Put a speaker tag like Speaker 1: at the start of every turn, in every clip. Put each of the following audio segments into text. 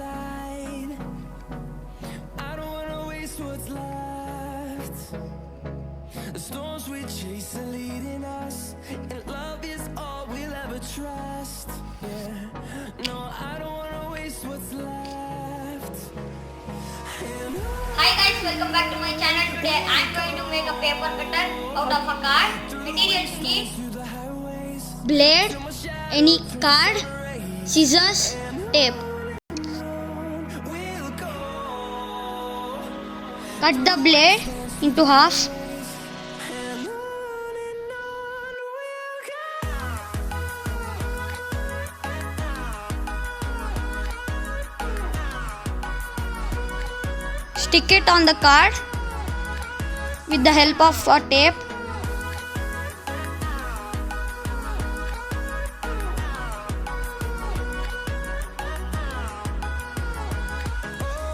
Speaker 1: inside. I don't wanna waste what's left. The storms we chase are leading us, and love is all we'll ever trust. Yeah, no, I don't wanna waste what's left.
Speaker 2: Hi guys, welcome back to my channel. Today I am going to make a paper cutter out of a card. Materials need
Speaker 3: blade, any card, scissors, tape. Cut the blade into half. Stick it on the card with the help of a tape.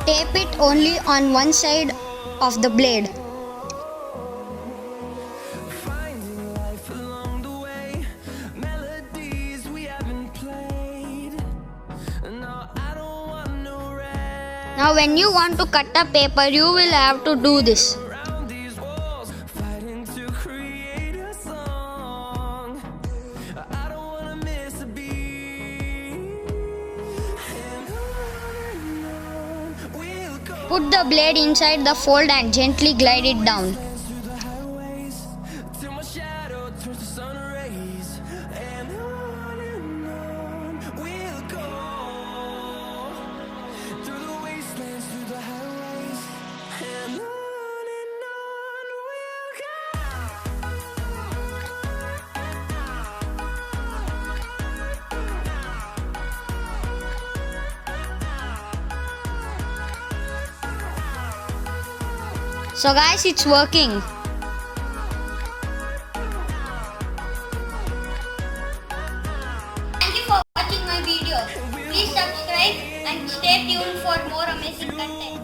Speaker 3: Tape it only on one side of the blade.
Speaker 1: Finding life along the way, melodies we haven't played. No, I don't want no rest.
Speaker 3: Now when you want to cut the paper, you will have to do this.
Speaker 1: Around these walls, fighting to create a song. I don't wanna miss a beat. And on we'll go.
Speaker 3: Put the blade inside the fold and gently glide it down.
Speaker 1: Through the highways, till my shadow turns to sun rays. And on we'll go. Through the wastelands, through the highways. And on we'll go.
Speaker 3: So guys, it's working.
Speaker 2: Thank you for watching my videos. Please subscribe and stay tuned for more amazing content.